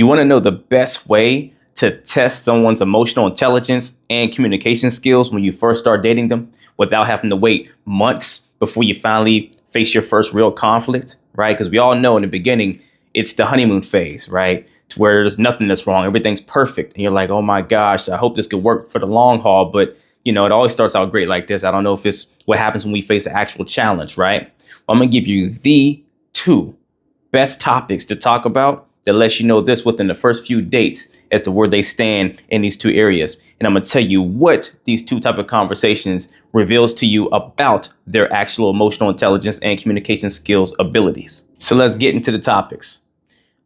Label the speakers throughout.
Speaker 1: You want to know the best way to test someone's emotional intelligence and communication skills when you first start dating them without having to wait months before you finally face your first real conflict, right? Because we all know in the beginning, it's the honeymoon phase, right? To where there's nothing that's wrong. Everything's perfect. And you're like, oh my gosh, I hope this could work for the long haul. But, it always starts out great like this. I don't know if it's what happens when we face an actual challenge, right? Well, I'm going to give you the two best topics to talk about that lets you know this within the first few dates as to where they stand in these two areas. And I'm going to tell you what these two type of conversations reveals to you about their actual emotional intelligence and communication skills abilities. So let's get into the topics.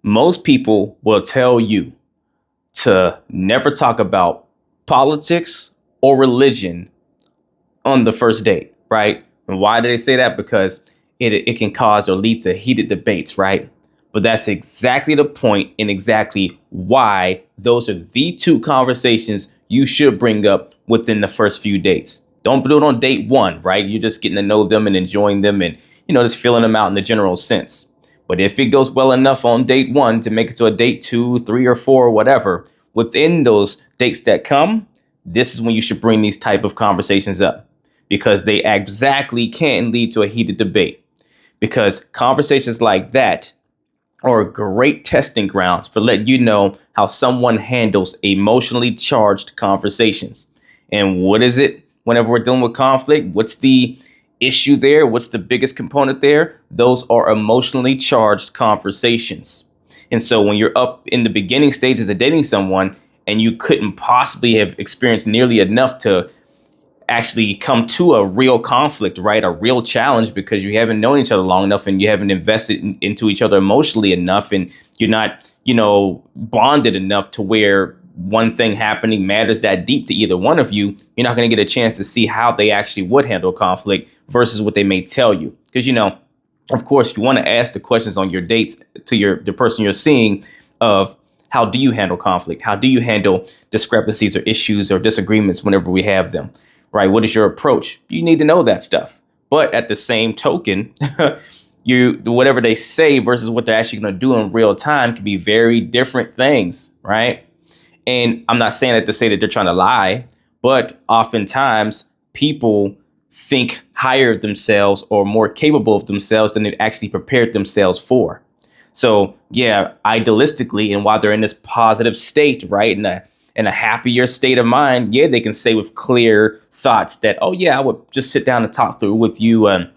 Speaker 1: Most people will tell you to never talk about politics or religion on the first date, right? And why do they say that? Because it can cause or lead to heated debates, right? But that's exactly the point and exactly why those are the two conversations you should bring up within the first few dates. Don't do it on date one, right? You're just getting to know them and enjoying them and, just feeling them out in the general sense. But if it goes well enough on date one to make it to a date 2, 3, or 4, or whatever, within those dates that come, this is when you should bring these type of conversations up because they exactly can lead to a heated debate. Because conversations like that are great testing grounds for letting you know how someone handles emotionally charged conversations. And what is it whenever we're dealing with conflict? What's the issue there? What's the biggest component there? Those are emotionally charged conversations. And so when you're up in the beginning stages of dating someone and you couldn't possibly have experienced nearly enough to actually come to a real conflict, right? A real challenge because you haven't known each other long enough and you haven't invested into each other emotionally enough and you're not, bonded enough to where one thing happening matters that deep to either one of you. You're not going to get a chance to see how they actually would handle conflict versus what they may tell you. Because, of course, you want to ask the questions on your dates to the person you're seeing of how do you handle conflict? How do you handle discrepancies or issues or disagreements whenever we have them? Right? What is your approach? You need to know that stuff. But at the same token, whatever they say versus what they're actually going to do in real time can be very different things, right? And I'm not saying that to say that they're trying to lie, but oftentimes people think higher of themselves or more capable of themselves than they've actually prepared themselves for. So yeah, idealistically, and while they're in this positive state, right, in a happier state of mind, yeah, they can say with clear thoughts that, oh yeah, I would just sit down and talk through with you, and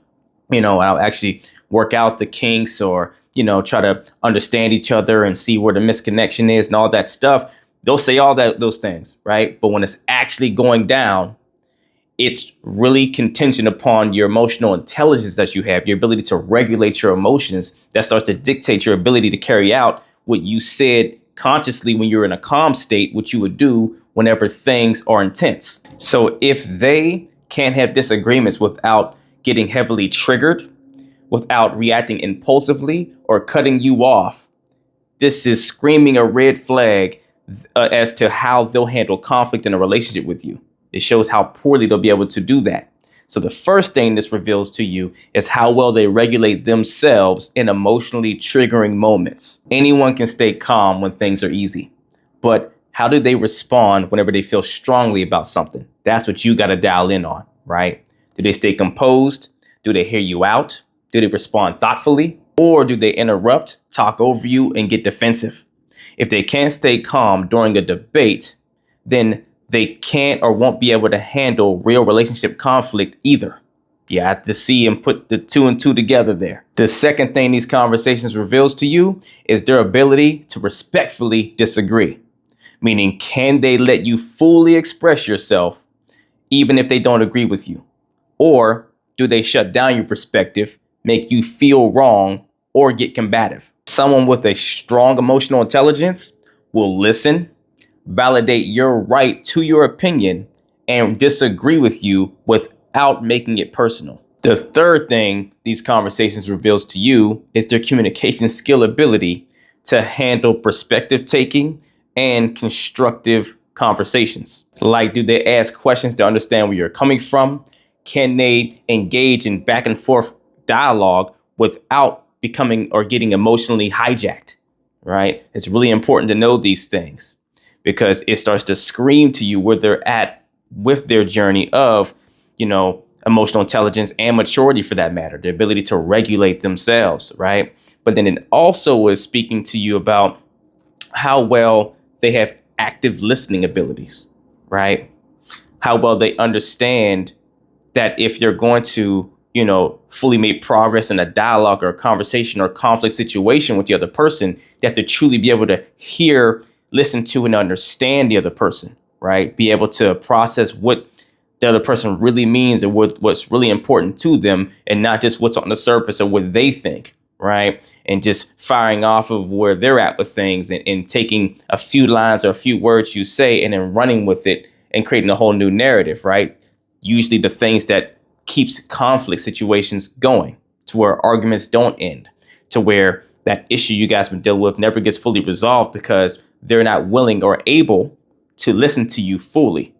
Speaker 1: I'll actually work out the kinks or try to understand each other and see where the misconnection is and all that stuff. They'll say all those things, right? But when it's actually going down, it's really contingent upon your emotional intelligence that you have, your ability to regulate your emotions that starts to dictate your ability to carry out what you said consciously when you're in a calm state, what you would do whenever things are intense. So if they can't have disagreements without getting heavily triggered, without reacting impulsively or cutting you off, this is screaming a red flag as to how they'll handle conflict in a relationship with you. It shows how poorly they'll be able to do that. So the first thing this reveals to you is how well they regulate themselves in emotionally triggering moments. Anyone can stay calm when things are easy, but how do they respond whenever they feel strongly about something? That's what you got to dial in on, right? Do they stay composed? Do they hear you out? Do they respond thoughtfully? Or do they interrupt, talk over you, and get defensive? If they can't stay calm during a debate, then they can't or won't be able to handle real relationship conflict either. You have to see and put the 2 and 2 together there. The second thing these conversations reveals to you is their ability to respectfully disagree. Meaning, can they let you fully express yourself even if they don't agree with you? Or do they shut down your perspective, make you feel wrong, or get combative? Someone with a strong emotional intelligence will listen, validate your right to your opinion, and disagree with you without making it personal. The third thing these conversations reveals to you is their communication skill ability to handle perspective taking and constructive conversations. Like, do they ask questions to understand where you're coming from? Can they engage in back and forth dialogue without becoming or getting emotionally hijacked? right? It's really important to know these things because it starts to scream to you where they're at with their journey of, emotional intelligence and maturity for that matter, the ability to regulate themselves, right? But then it also is speaking to you about how well they have active listening abilities, right? How well they understand that if they're going to, fully make progress in a dialogue or a conversation or conflict situation with the other person, they have to truly be able to hear, listen to, and understand the other person, right? Be able to process what the other person really means and what's really important to them and not just what's on the surface or what they think, right? And just firing off of where they're at with things and taking a few lines or a few words you say and then running with it and creating a whole new narrative, right? Usually the things that keeps conflict situations going to where arguments don't end, to where that issue you guys been dealing with never gets fully resolved because they're not willing or able to listen to you fully,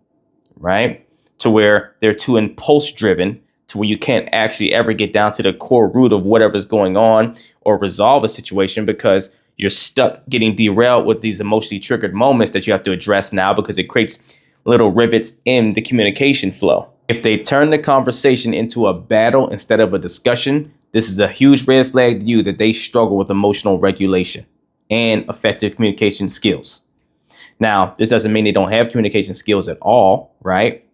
Speaker 1: right? To where they're too impulse driven to where you can't actually ever get down to the core root of whatever's going on or resolve a situation because you're stuck getting derailed with these emotionally triggered moments that you have to address now because it creates little rivets in the communication flow. If they turn the conversation into a battle instead of a discussion, this is a huge red flag to you that they struggle with emotional regulation and effective communication skills. Now, this doesn't mean they don't have communication skills at all, right?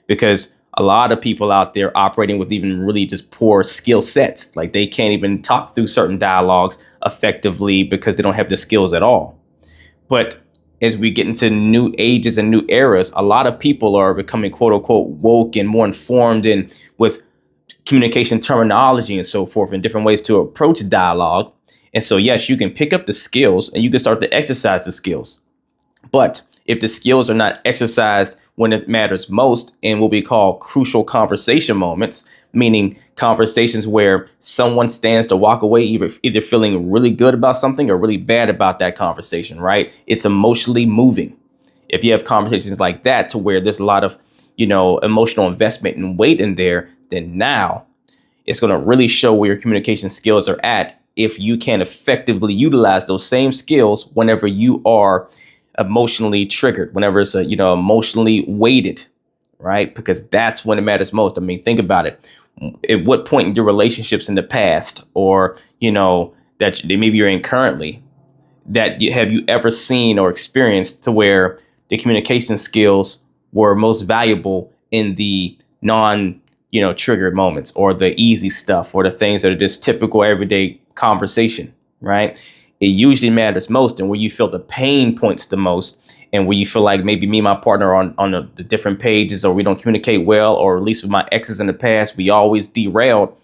Speaker 1: Because a lot of people out there operating with even really just poor skill sets, like they can't even talk through certain dialogues effectively because they don't have the skills at all. But as we get into new ages and new eras, a lot of people are becoming quote unquote woke and more informed and with communication terminology and so forth and different ways to approach dialogue. And so, yes, you can pick up the skills and you can start to exercise the skills. But if the skills are not exercised when it matters most in what we call crucial conversation moments, meaning conversations where someone stands to walk away either feeling really good about something or really bad about that conversation, right? It's emotionally moving. If you have conversations like that to where there's a lot of, emotional investment and weight in there, then now it's going to really show where your communication skills are at if you can effectively utilize those same skills whenever you are emotionally triggered, whenever it's emotionally weighted, right? Because that's when it matters most. I mean, think about it. At what point in your relationships in the past, or that maybe you're in currently, have you ever seen or experienced to where the communication skills were most valuable in the non triggered moments or the easy stuff or the things that are just typical everyday conversation, right? It usually matters most and where you feel the pain points the most and where you feel like maybe me and my partner are on the different pages or we don't communicate well, or at least with my exes in the past, we always derailed,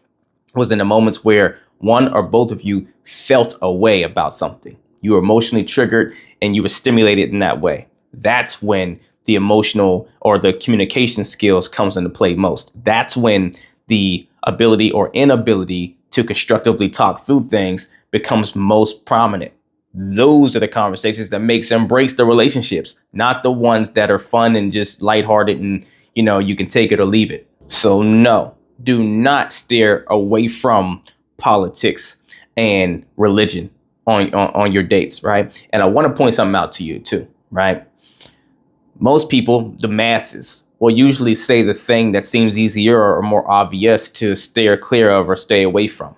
Speaker 1: was in the moments where one or both of you felt a way about something. You were emotionally triggered and you were stimulated in that way. That's when the emotional or the communication skills comes into play most. That's when the ability or inability to constructively talk through things becomes most prominent. Those are the conversations that makes embrace the relationships, not the ones that are fun and just lighthearted and, you can take it or leave it. So no, do not steer away from politics and religion on your dates, right? And I want to point something out to you too, right? Most people, the masses, will usually say the thing that seems easier or more obvious to steer clear of or stay away from.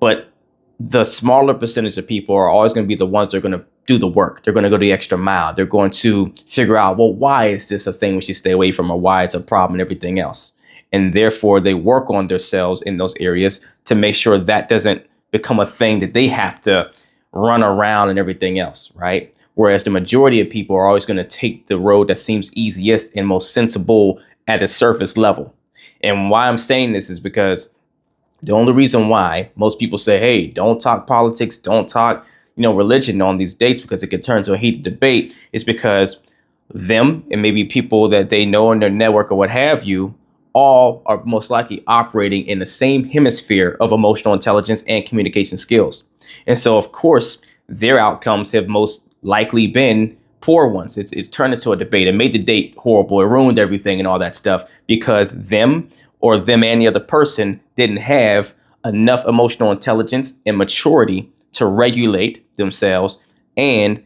Speaker 1: But the smaller percentage of people are always going to be the ones that are going to do the work. They're going to go the extra mile. They're going to figure out, well, why is this a thing we should stay away from, or why it's a problem and everything else. And therefore, they work on themselves in those areas to make sure that doesn't become a thing that they have to run around and everything else, right? Whereas the majority of people are always going to take the road that seems easiest and most sensible at a surface level. And why I'm saying this is because the only reason why most people say, hey, don't talk politics, don't talk, religion on these dates because it could turn to a heated debate is because them and maybe people that they know in their network or what have you all are most likely operating in the same hemisphere of emotional intelligence and communication skills. And so, of course, their outcomes have most likely been poor ones. It's turned into a debate. It made the date horrible. It ruined everything and all that stuff because them or them and the other person didn't have enough emotional intelligence and maturity to regulate themselves and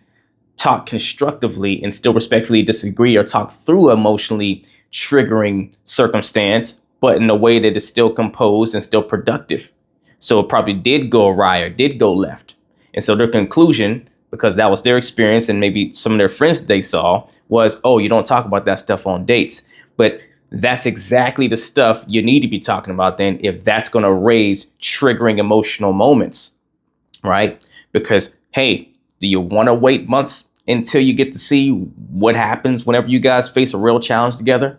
Speaker 1: talk constructively and still respectfully disagree, or talk through emotionally triggering circumstance, but in a way that is still composed and still productive. So it probably did go awry or did go left. And so their conclusion, because that was their experience and maybe some of their friends that they saw, was, oh, you don't talk about that stuff on dates. But that's exactly the stuff you need to be talking about then, if that's going to raise triggering emotional moments, right? Because, hey, do you want to wait months until you get to see what happens whenever you guys face a real challenge together,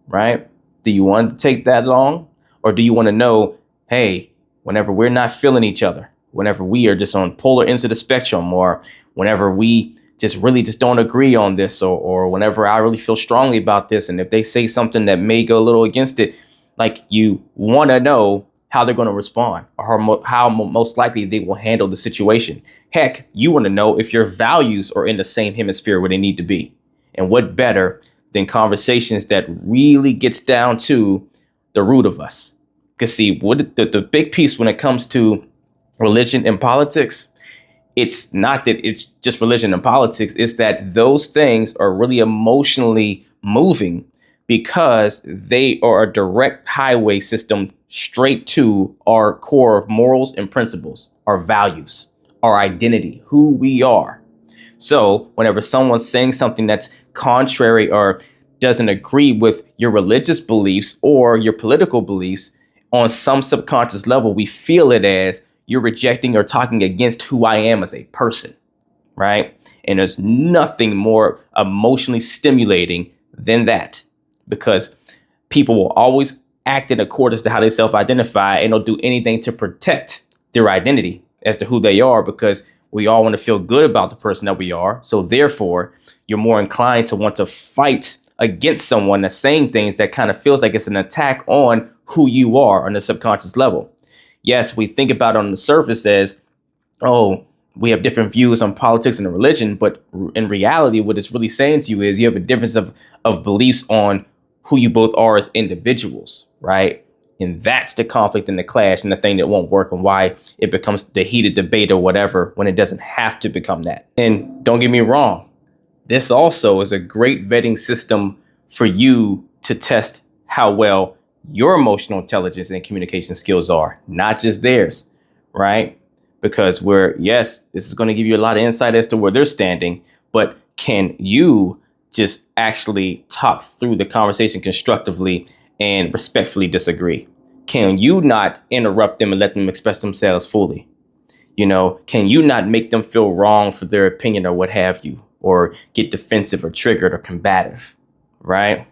Speaker 1: right? Do you want to take that long? Or do you want to know, hey, whenever we're not feeling each other, whenever we are just on polar ends of the spectrum, or whenever we just really just don't agree on this, or whenever I really feel strongly about this, and if they say something that may go a little against it, like, you want to know how they're going to respond, or how most likely they will handle the situation. Heck, you want to know if your values are in the same hemisphere where they need to be. And what better than conversations that really gets down to the root of us? Because see, what the big piece when it comes to religion and politics, it's not that it's just religion and politics. It's that those things are really emotionally moving because they are a direct highway system straight to our core of morals and principles, our values, our identity, who we are. So whenever someone's saying something that's contrary or doesn't agree with your religious beliefs or your political beliefs, on some subconscious level, we feel it as you're rejecting or talking against who I am as a person, right? And there's nothing more emotionally stimulating than that, because people will always act in accordance to how they self-identify, and they'll do anything to protect their identity as to who they are, because we all want to feel good about the person that we are. So therefore, you're more inclined to want to fight against someone that's saying things that kind of feels like it's an attack on who you are on the subconscious level. Yes, we think about it on the surface as, oh, we have different views on politics and religion, but in reality, what it's really saying to you is you have a difference of beliefs on who you both are as individuals, right? And that's the conflict and the clash and the thing that won't work, and why it becomes the heated debate or whatever, when it doesn't have to become that. And don't get me wrong, this also is a great vetting system for you to test how well your emotional intelligence and communication skills are, not just theirs, right? Because yes, this is going to give you a lot of insight as to where they're standing, but can you just actually talk through the conversation constructively and respectfully disagree? Can you not interrupt them and let them express themselves fully? Can you not make them feel wrong for their opinion or what have you, or get defensive or triggered or combative, right?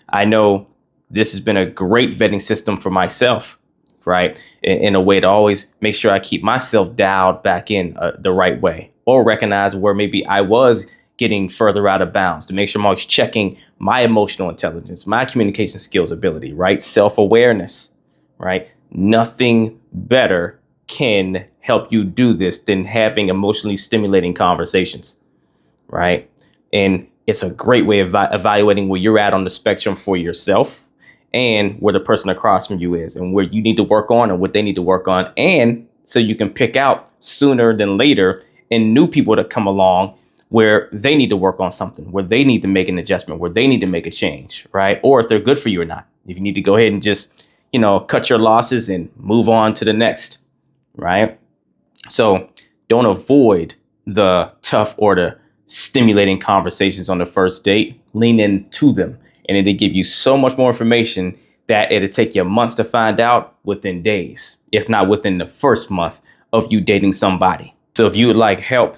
Speaker 1: I know this has been a great vetting system for myself, right? In a way to always make sure I keep myself dialed back in the right way, or recognize where maybe I was getting further out of bounds, to make sure I'm always checking my emotional intelligence, my communication skills ability, right? Self-awareness, right? Nothing better can help you do this than having emotionally stimulating conversations, right? And it's a great way of evaluating where you're at on the spectrum for yourself, and where the person across from you is, and where you need to work on and what they need to work on. And so you can pick out sooner than later and new people that come along where they need to work on something, where they need to make an adjustment, where they need to make a change, right? Or if they're good for you or not. If you need to go ahead and just, cut your losses and move on to the next, right? So don't avoid the tough or the stimulating conversations on the first date. Lean into them, and it'll give you so much more information that it'll take you months to find out within days, if not within the first month of you dating somebody. So if you would like help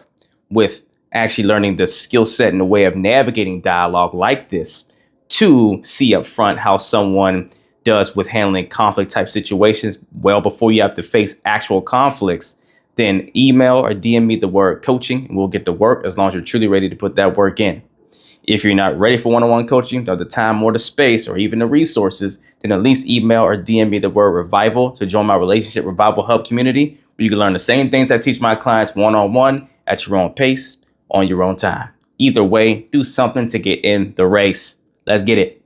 Speaker 1: with actually learning the skill set and the way of navigating dialogue like this, to see up front how someone does with handling conflict type situations well before you have to face actual conflicts, then email or DM me the word coaching, and we'll get to work, as long as you're truly ready to put that work in. If you're not ready for one-on-one coaching, or the time or the space or even the resources, then at least email or DM me the word revival to join my Relationship Revival Hub community, where you can learn the same things I teach my clients one-on-one at your own pace, on your own time. Either way, do something to get in the race. Let's get it.